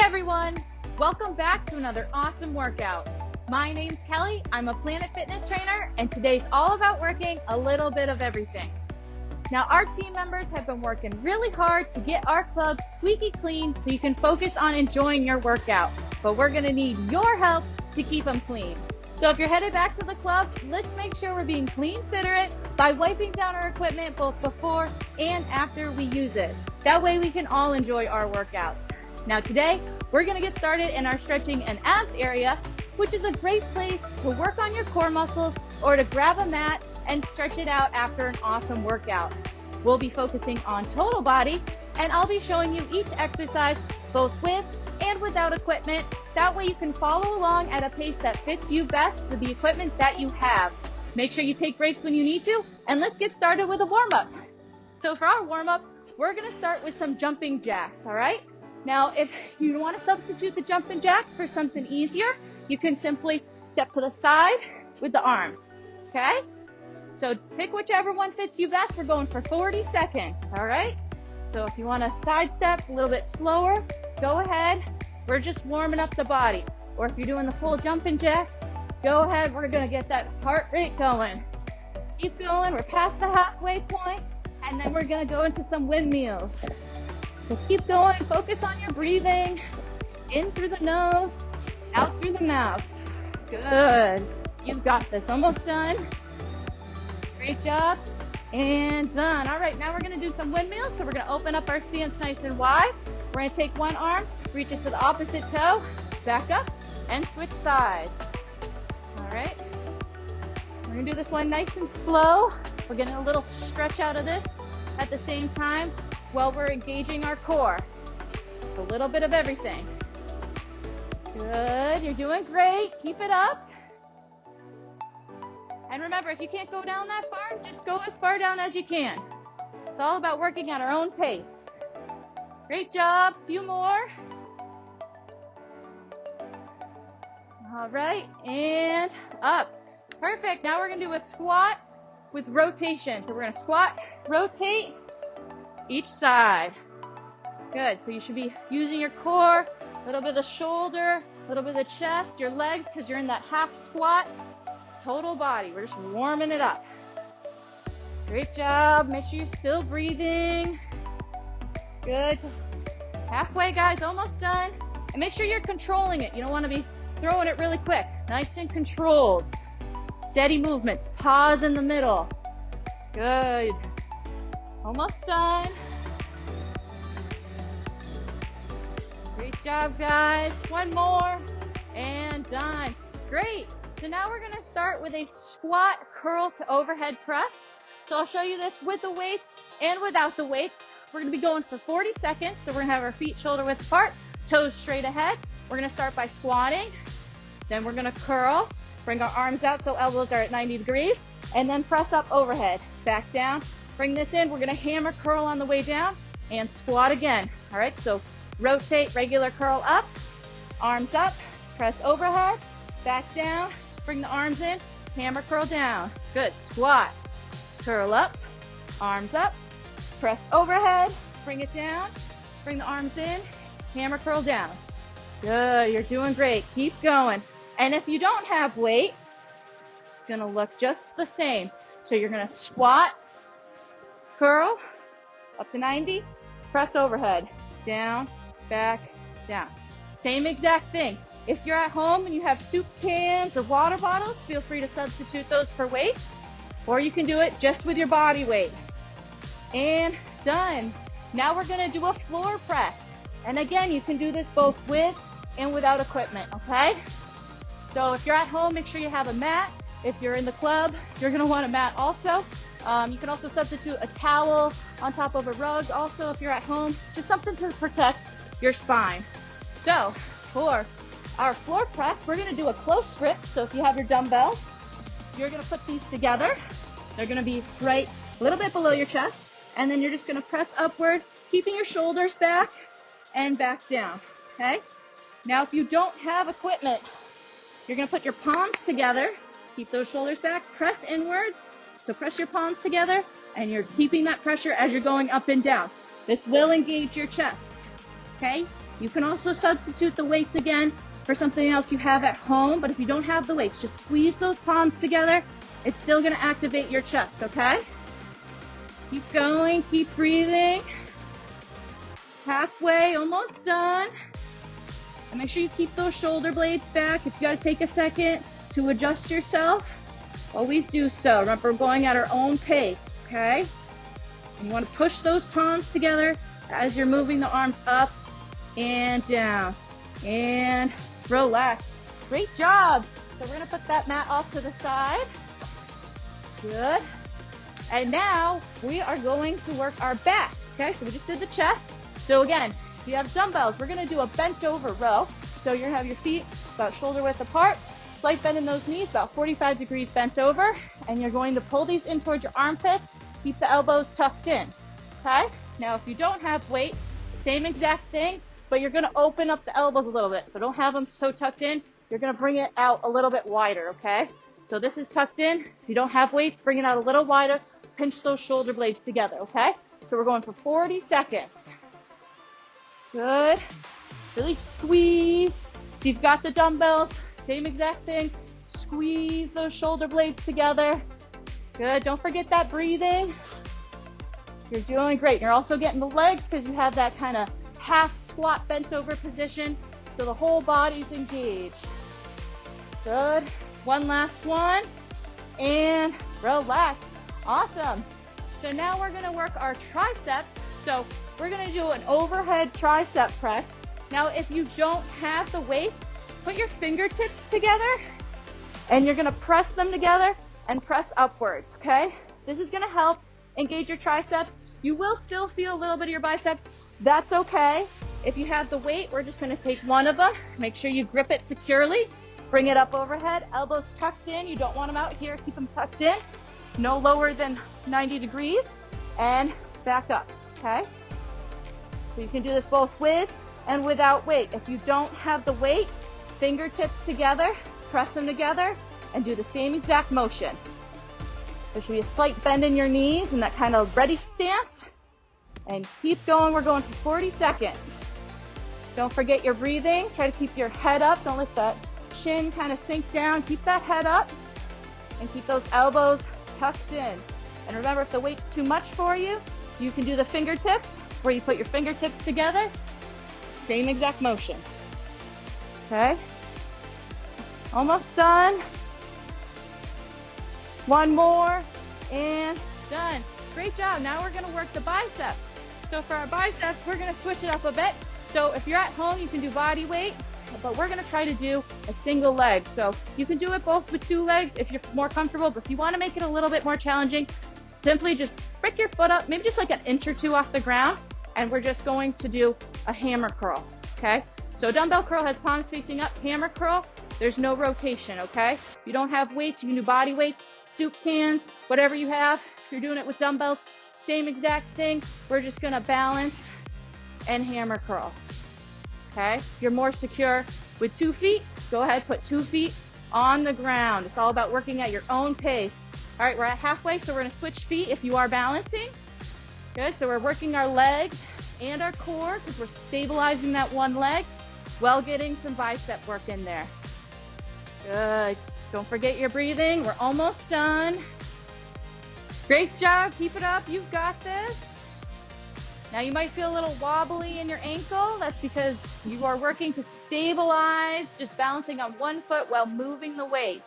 everyone, welcome back to another awesome workout. My name's Kelly, I'm a Planet Fitness trainer, and today's all about working a little bit of everything. Now our team members have been working really hard to get our clubs squeaky clean so you can focus on enjoying your workout, but we're gonna need your help to keep them clean. So if you're headed back to the club, let's make sure we're being clean-considerate by wiping down our equipment both before and after we use it. That way we can all enjoy our workouts. Now today, we're gonna get started in our stretching and abs area, which is a great place to work on your core muscles or to grab a mat and stretch it out after an awesome workout. We'll be focusing on total body, and I'll be showing you each exercise both with and without equipment. That way you can follow along at a pace that fits you best with the equipment that you have. Make sure you take breaks when you need to, and let's get started with a warm-up. So for our warm-up, we're gonna start with some jumping jacks, all right? Now, if you want to substitute the jumping jacks for something easier, you can simply step to the side with the arms, okay? So pick whichever one fits you best. We're going for 40 seconds, all right? So if you want to side step a little bit slower, go ahead. We're just warming up the body. Or if you're doing the full jumping jacks, go ahead. We're going to get that heart rate going. Keep going. We're past the halfway point, and then we're going to go into some windmills. So keep going, focus on your breathing, in through the nose, out through the mouth. Good, you've got this, almost done. Great job, and done. All right, now we're gonna do some windmills. So we're gonna open up our stance nice and wide. We're gonna take one arm, reach it to the opposite toe, back up, and switch sides. All right, we're gonna do this one nice and slow. We're getting a little stretch out of this at the same time while we're engaging our core. A little bit of everything. Good, you're doing great. Keep it up. And remember, if you can't go down that far, just go as far down as you can. It's all about working at our own pace. Great job, a few more. All right, and up. Perfect, now we're gonna do a squat with rotation. So we're gonna squat, rotate, each side. Good, so you should be using your core, a little bit of the shoulder, a little bit of the chest, your legs, because you're in that half squat. Total body, we're just warming it up. Great job, make sure you're still breathing. Good, halfway guys, almost done. And make sure you're controlling it. You don't want to be throwing it really quick. Nice and controlled. Steady movements, pause in the middle. Good. Almost done. Great job, guys. One more and done. Great. So now we're going to start with a squat curl to overhead press. So I'll show you this with the weights and without the weights. We're going to be going for 40 seconds. So we're going to have our feet shoulder width apart, toes straight ahead. We're going to start by squatting. Then we're going to curl. Bring our arms out so elbows are at 90 degrees. And then press up overhead. Back down. Bring this in, we're gonna hammer curl on the way down and squat again. All right, so rotate, regular curl up, arms up, press overhead, back down, bring the arms in, hammer curl down. Good, squat, curl up, arms up, press overhead, bring it down, bring the arms in, hammer curl down. Good, you're doing great, keep going. And if you don't have weight, it's gonna look just the same. So you're gonna squat, curl, up to 90, press overhead, down, back, down. Same exact thing. If you're at home and you have soup cans or water bottles, feel free to substitute those for weights, or you can do it just with your body weight. And done. Now we're gonna do a floor press. And again, you can do this both with and without equipment, okay? So if you're at home, make sure you have a mat. If you're in the club, you're gonna want a mat also. You can also substitute a towel on top of a rug. Also, if you're at home, just something to protect your spine. So for our floor press, we're gonna do a close grip. So if you have your dumbbells, you're gonna put these together. They're gonna be right a little bit below your chest. And then you're just gonna press upward, keeping your shoulders back and back down, okay? Now, if you don't have equipment, you're gonna put your palms together, keep those shoulders back, press inwards. So press your palms together, and you're keeping that pressure as you're going up and down. This will engage your chest, okay? You can also substitute the weights again for something else you have at home, but if you don't have the weights, just squeeze those palms together. It's still gonna activate your chest, okay? Keep going, keep breathing. Halfway, almost done. And make sure you keep those shoulder blades back. If you gotta take a second to adjust yourself, always do so. Remember, we're going at our own pace, okay? And you wanna push those palms together as you're moving the arms up and down. And relax. Great job. So we're gonna put that mat off to the side. Good. And now we are going to work our back. Okay, so we just did the chest. So again, if you have dumbbells, we're gonna do a bent over row. So you're gonna have your feet about shoulder width apart, slight bend in those knees, about 45 degrees bent over, and you're going to pull these in towards your armpit, keep the elbows tucked in. Okay? Now if you don't have weight, same exact thing, but you're gonna open up the elbows a little bit. So don't have them so tucked in. You're gonna bring it out a little bit wider, okay? So this is tucked in. If you don't have weights, bring it out a little wider. Pinch those shoulder blades together, okay? So we're going for 40 seconds. Good. Really squeeze. If you've got the dumbbells, same exact thing. Squeeze those shoulder blades together. Good. Don't forget that breathing. You're doing great. You're also getting the legs because you have that kind of half squat bent over position. So the whole body's engaged. Good. One last one. And relax. Awesome. So now we're gonna work our triceps. So we're gonna do an overhead tricep press. Now if you don't have the weights, put your fingertips together and you're gonna press them together and press upwards, okay? This is gonna help engage your triceps. You will still feel a little bit of your biceps. That's okay. If you have the weight, we're just gonna take one of them. Make sure you grip it securely. Bring it up overhead, elbows tucked in. You don't want them out here, keep them tucked in. No lower than 90 degrees, and back up, okay? So you can do this both with and without weight. If you don't have the weight, fingertips together, press them together, and do the same exact motion. There should be a slight bend in your knees in that kind of ready stance, and keep going. We're going for 40 seconds. Don't forget your breathing. Try to keep your head up. Don't let that chin kind of sink down. Keep that head up and keep those elbows tucked in. And remember, if the weight's too much for you, you can do the fingertips where you put your fingertips together. Same exact motion. Okay? Almost done. One more and done. Great job. Now we're gonna work the biceps. So for our biceps, we're gonna switch it up a bit. So if you're at home, you can do body weight, but we're gonna try to do a single leg. So you can do it both with two legs if you're more comfortable, but if you wanna make it a little bit more challenging, simply just pick your foot up, maybe just like an inch or two off the ground, and we're just going to do a hammer curl, okay? So dumbbell curl has palms facing up. Hammer curl, there's no rotation, okay? If you don't have weights, you can do body weights, soup cans, whatever you have. If you're doing it with dumbbells, same exact thing. We're just gonna balance and hammer curl, okay? If you're more secure with 2 feet, go ahead, put 2 feet on the ground. It's all about working at your own pace. All right, we're at halfway, so we're gonna switch feet if you are balancing. Good, so we're working our legs and our core because we're stabilizing that one leg while getting some bicep work in there. Good, don't forget your breathing. We're almost done. Great job, keep it up, you've got this. Now you might feel a little wobbly in your ankle. That's because you are working to stabilize, just balancing on one foot while moving the weight.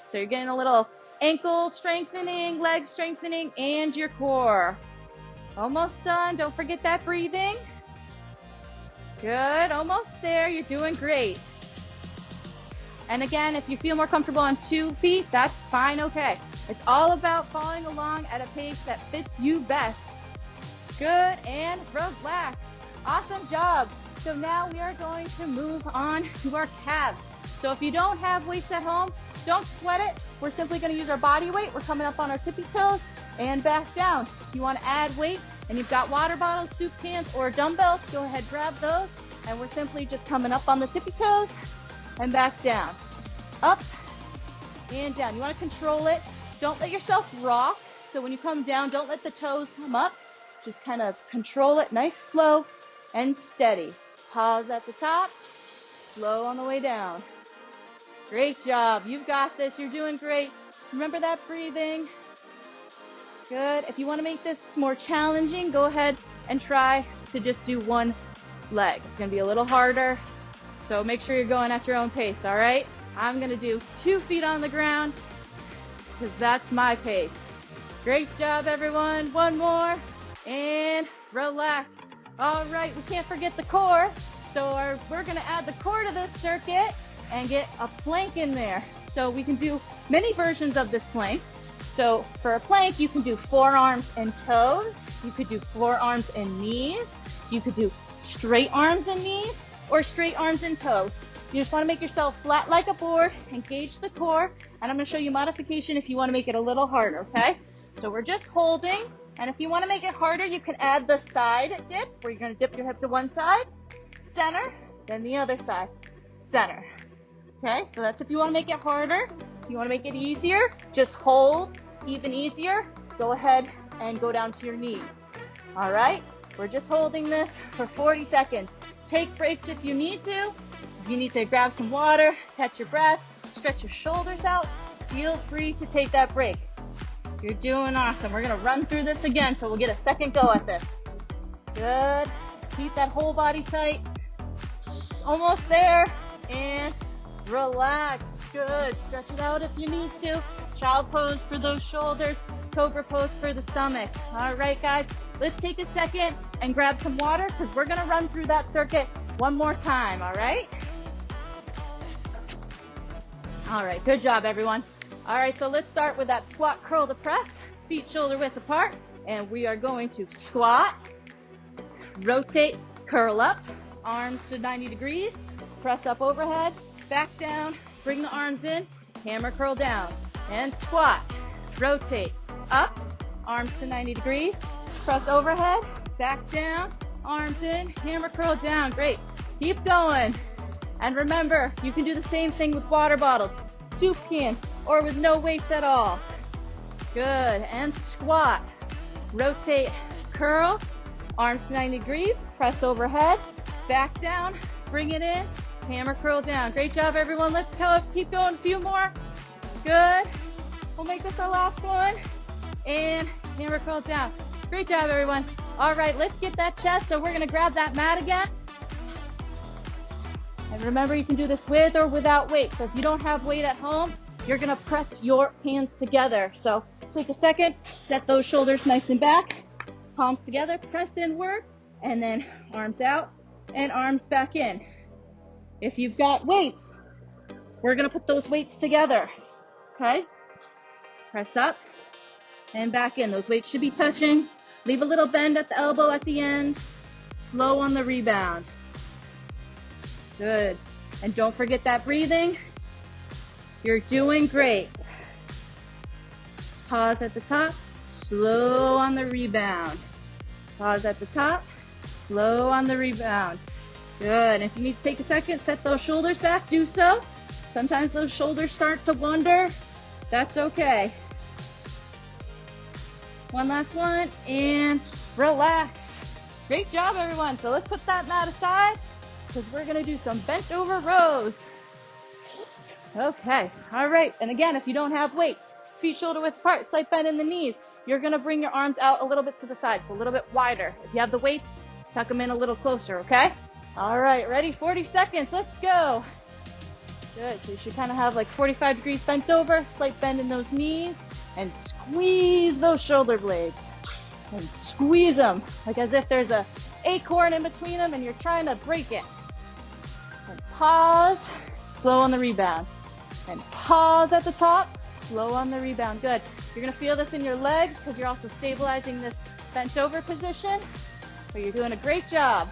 So you're getting a little ankle strengthening, leg strengthening, and your core. Almost done. Don't forget that breathing. Good. Almost there. You're doing great. And again, if you feel more comfortable on 2 feet, that's fine. Okay. It's all about following along at a pace that fits you best. Good. And relax. Awesome job. So now we are going to move on to our calves. So if you don't have weights at home, don't sweat it. We're simply going to use our body weight. We're coming up on our tippy toes and back down. If you want to add weight and you've got water bottles, soup cans, or dumbbells, go ahead, grab those. And we're simply just coming up on the tippy toes and back down. Up and down. You want to control it. Don't let yourself rock. So when you come down, don't let the toes come up. Just kind of control it, nice, slow, and steady. Pause at the top, slow on the way down. Great job. You've got this. You're doing great. Remember that breathing. Good. If you want to make this more challenging, go ahead and try to just do one leg. It's going to be a little harder, so make sure you're going at your own pace, all right? I'm going to do 2 feet on the ground because that's my pace. Great job, everyone. One more, and relax. All right, we can't forget the core, so we're going to add the core to this circuit and get a plank in there. So we can do many versions of this plank. So for a plank, you can do forearms and toes. You could do forearms and knees. You could do straight arms and knees or straight arms and toes. You just want to make yourself flat like a board, engage the core, and I'm going to show you modification if you want to make it a little harder, okay? So we're just holding, and if you want to make it harder, you can add the side dip, where you're going to dip your hip to one side, center, then the other side, center. Okay, so that's if you want to make it harder. If you want to make it easier, just hold. Even easier, go ahead and go down to your knees. All right, we're just holding this for 40 seconds. Take breaks if you need to. If you need to grab some water, catch your breath, stretch your shoulders out, feel free to take that break. You're doing awesome. We're gonna run through this again, so we'll get a second go at this. Good. Keep that whole body tight. Almost there. And relax. Good. Stretch it out if you need to. Child pose for those shoulders. Cobra pose for the stomach. All right, guys. Let's take a second and grab some water because we're going to run through that circuit one more time, all right? All right, good job, everyone. All right, so let's start with that squat, curl to press, feet shoulder width apart, and we are going to squat, rotate, curl up, arms to 90 degrees, press up overhead, back down, bring the arms in, hammer curl down, and squat, rotate, up, arms to 90 degrees, press overhead, back down, arms in, hammer curl down. Great. Keep going. And remember, you can do the same thing with water bottles, soup can, or with no weights at all. Good. And squat, rotate, curl, arms to 90 degrees, press overhead, back down, bring it in, hammer curl down. Great job, everyone. Let's keep going. A few more. Good. We'll make this our last one. And hammer curl down. Great job, everyone. All right, let's get that chest. So we're going to grab that mat again. And remember, you can do this with or without weight. So if you don't have weight at home, you're going to press your hands together. So take a second, set those shoulders nice and back, palms together, press inward, and then arms out and arms back in. If you've got weights, we're going to put those weights together. Okay? Press up and back in. Those weights should be touching. Leave a little bend at the elbow at the end. Slow on the rebound. Good. And don't forget that breathing. You're doing great. Pause at the top. Slow on the rebound. Pause at the top. Slow on the rebound. Good. If you need to take a second, set those shoulders back. Do so. Sometimes those shoulders start to wander. That's okay. One last one, and relax. Great job, everyone. So let's put that mat aside because we're going to do some bent over rows. Okay, all right. And again, if you don't have weight, feet shoulder width apart, slight bend in the knees, you're going to bring your arms out a little bit to the side, so a little bit wider. If you have the weights, tuck them in a little closer, okay? All right, ready? 40 seconds. Let's go. Good. So you should kind of have like 45 degrees bent over, slight bend in those knees, and squeeze those shoulder blades. And squeeze them like as if there's a acorn in between them and you're trying to break it. And pause, slow on the rebound. And pause at the top, slow on the rebound. Good. You're going to feel this in your legs because you're also stabilizing this bent over position. So you're doing a great job.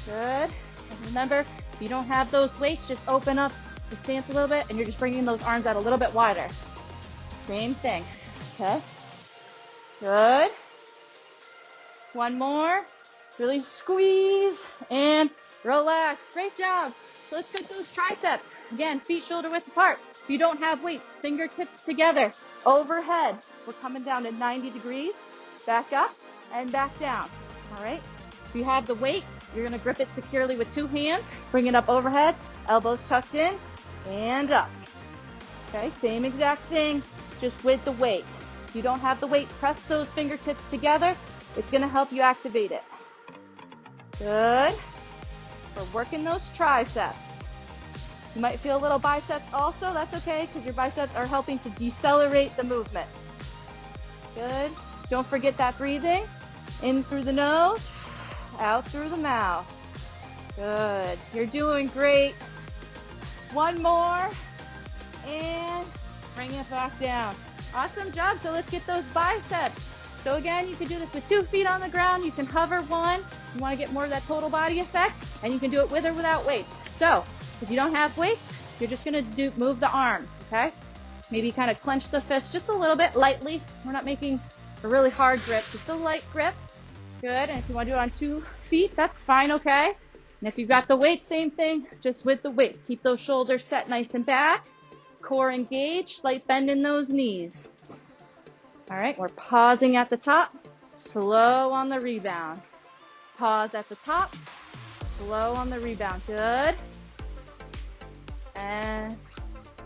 Good. And remember, if you don't have those weights, just open up the stance a little bit and you're just bringing those arms out a little bit wider. Same thing. Okay. Good. One more. Really squeeze and relax. Great job. So let's get those triceps. Again, feet shoulder width apart. If you don't have weights, fingertips together. Overhead. We're coming down to 90 degrees. Back up and back down. All right. If you have the weight, You're gonna grip it securely with 2 hands, bring it up overhead, elbows tucked in, and up. Okay, same exact thing, just with the weight. If you don't have the weight, press those fingertips together. It's gonna help you activate it. Good. We're working those triceps. You might feel a little biceps also, that's okay, because your biceps are helping to decelerate the movement. Good. Don't forget that breathing. In through the nose, out through the mouth. Good. You're doing great. One more. And bring it back down. Awesome job. So let's get those biceps. So again, you can do this with 2 feet on the ground. You can hover one. You want to get more of that total body effect. And you can do it with or without weights. So if you don't have weights, you're just going to move the arms, okay? Maybe kind of clench the fist just a little bit lightly. We're not making a really hard grip, just a light grip. Good. And if you want to do it on 2 feet, that's fine, okay? And if you've got the weight, same thing, just with the weights. Keep those shoulders set nice and back. Core engaged, slight bend in those knees. All right, we're pausing at the top, slow on the rebound. Pause at the top, slow on the rebound. Good. And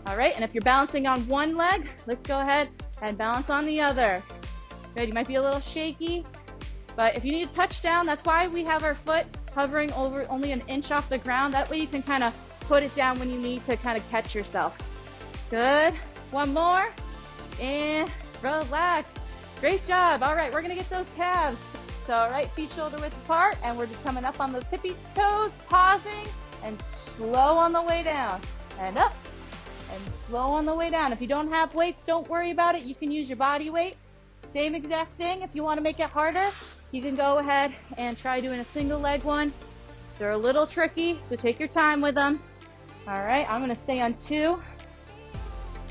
all right, and if you're balancing on one leg, let's go ahead and balance on the other. Good, you might be a little shaky, but if you need a touchdown, that's why we have our foot hovering over only an inch off the ground. That way you can kind of put it down when you need to kind of catch yourself. Good. One more. And relax. Great job. All right, we're going to get those calves. So right feet shoulder width apart, and we're just coming up on those tippy toes, pausing, and slow on the way down. And up, and slow on the way down. If you don't have weights, don't worry about it. You can use your body weight. Same exact thing. If you want to make it harder, you can go ahead and try doing a single leg one. They're a little tricky, so take your time with them. All right, I'm going to stay on 2.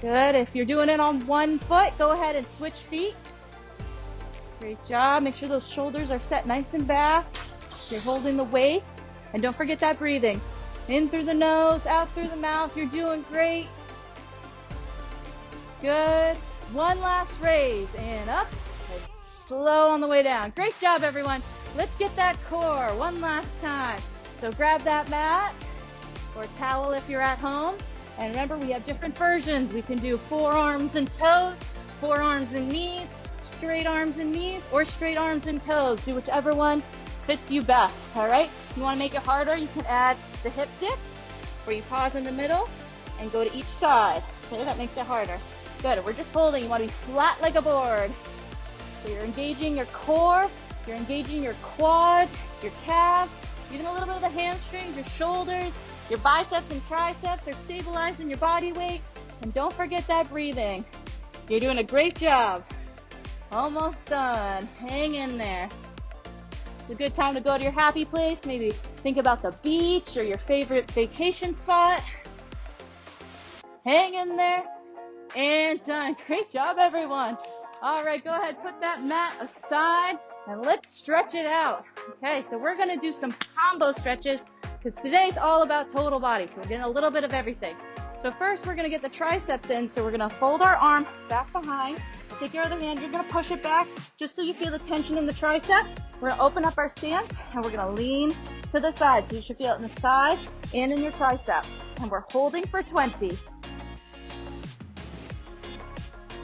Good. If you're doing it on 1 foot, go ahead and switch feet. Great job. Make sure those shoulders are set nice and back. You're holding the weights. And don't forget that breathing. In through the nose, out through the mouth. You're doing great. Good. One last raise. And up. And slow on the way down. Great job, everyone. Let's get that core one last time. So grab that mat or towel if you're at home. And remember, we have different versions. We can do forearms and toes, forearms and knees, straight arms and knees, or straight arms and toes. Do whichever one fits you best, all right? If you want to make it harder, you can add the hip dip, where you pause in the middle and go to each side. Okay, that makes it harder. Good, we're just holding. You want to be flat like a board. So you're engaging your core, you're engaging your quads, your calves, even a little bit of the hamstrings, your shoulders. Your biceps and triceps are stabilizing your body weight. And don't forget that breathing. You're doing a great job. Almost done. Hang in there. It's a good time to go to your happy place. Maybe think about the beach or your favorite vacation spot. Hang in there. And done. Great job, everyone. All right, go ahead, put that mat aside and let's stretch it out. Okay, so we're going to do some combo stretches, because today's all about total body. So we're getting a little bit of everything. So first we're going to get the triceps in. So we're going to fold our arm back behind. Take your other hand. You're going to push it back just so you feel the tension in the tricep. We're going to open up our stance and we're going to lean to the side. So you should feel it in the side and in your tricep. And we're holding for 20.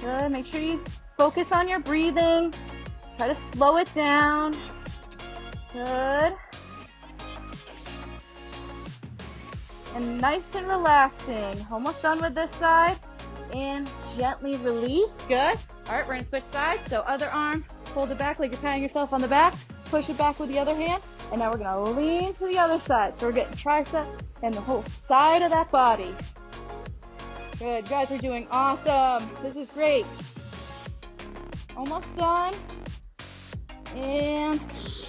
Good. Make sure you focus on your breathing. Try to slow it down. Good. And nice and relaxing. Almost done with this side. And gently release. Good. All right, we're going to switch sides. So other arm, hold it back like you're patting yourself on the back. Push it back with the other hand. And now we're going to lean to the other side. So we're getting tricep and the whole side of that body. Good. You guys are doing awesome. This is great. Almost done. And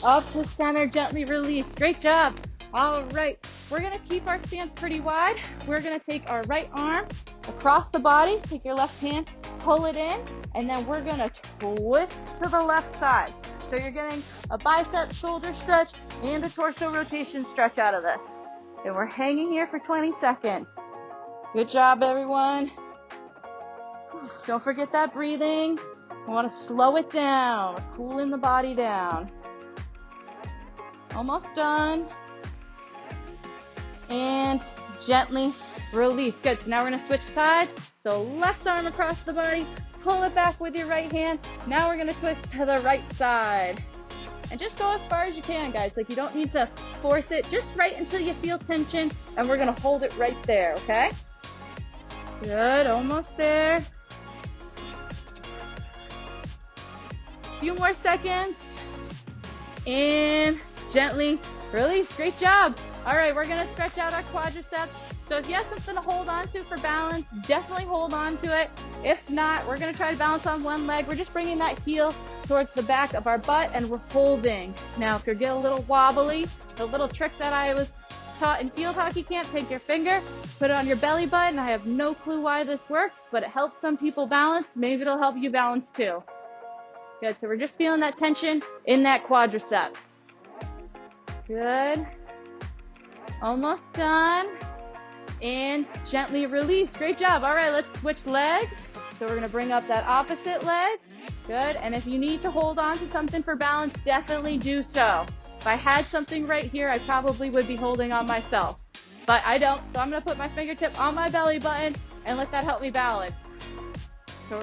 up to center, gently release. Great job. All right. We're going to keep our stance pretty wide. We're going to take our right arm across the body. Take your left hand, pull it in, and then we're going to twist to the left side. So you're getting a bicep shoulder stretch and a torso rotation stretch out of this. And we're hanging here for 20 seconds. Good job, everyone. Don't forget that breathing. We want to slow it down. We're cooling the body down. Almost done. And gently release. Good. So now we're going to switch sides. So left arm across the body. Pull it back with your right hand. Now we're going to twist to the right side. And just go as far as you can, guys. Like, you don't need to force it. Just right until you feel tension. And we're going to hold it right there, okay? Good. Almost there. Few more seconds. And gently release. Great job. All right, we're going to stretch out our quadriceps. So if you have something to hold on to for balance, definitely hold on to it. If not, we're going to try to balance on one leg. We're just bringing that heel towards the back of our butt, and we're holding. Now, if you're getting a little wobbly, the little trick that I was taught in field hockey camp, take your finger, put it on your belly button. I have no clue why this works, but it helps some people balance. Maybe it'll help you balance too. Good, so we're just feeling that tension in that quadricep. Good. Almost done. And gently release. Great job. All right, let's switch legs. So we're going to bring up that opposite leg. Good. And if you need to hold on to something for balance, definitely do so. If I had something right here, I probably would be holding on myself. But I don't. So I'm going to put my fingertip on my belly button and let that help me balance. So,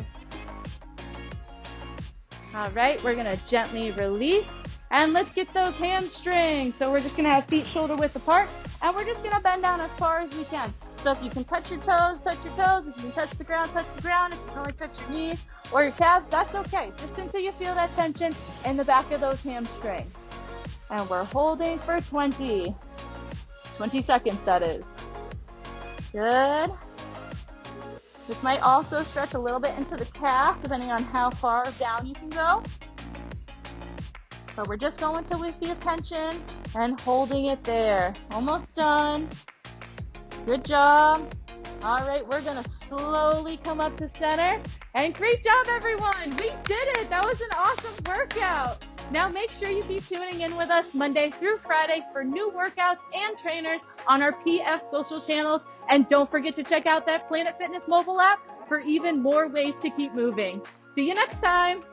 all right, we're going to gently release. And let's get those hamstrings. So we're just going to have feet shoulder width apart. And we're just going to bend down as far as we can. So if you can touch your toes, touch your toes. If you can touch the ground, touch the ground. If you can only touch your knees or your calves, that's okay. Just until you feel that tension in the back of those hamstrings. And we're holding for 20 seconds, that is. Good. This might also stretch a little bit into the calf, depending on how far down you can go. So we're just going till we feel tension and holding it there. Almost done. Good job. All right, we're going to slowly come up to center. And great job, everyone. We did it. That was an awesome workout. Now make sure you keep tuning in with us Monday through Friday for new workouts and trainers on our PF social channels. And don't forget to check out that Planet Fitness mobile app for even more ways to keep moving. See you next time.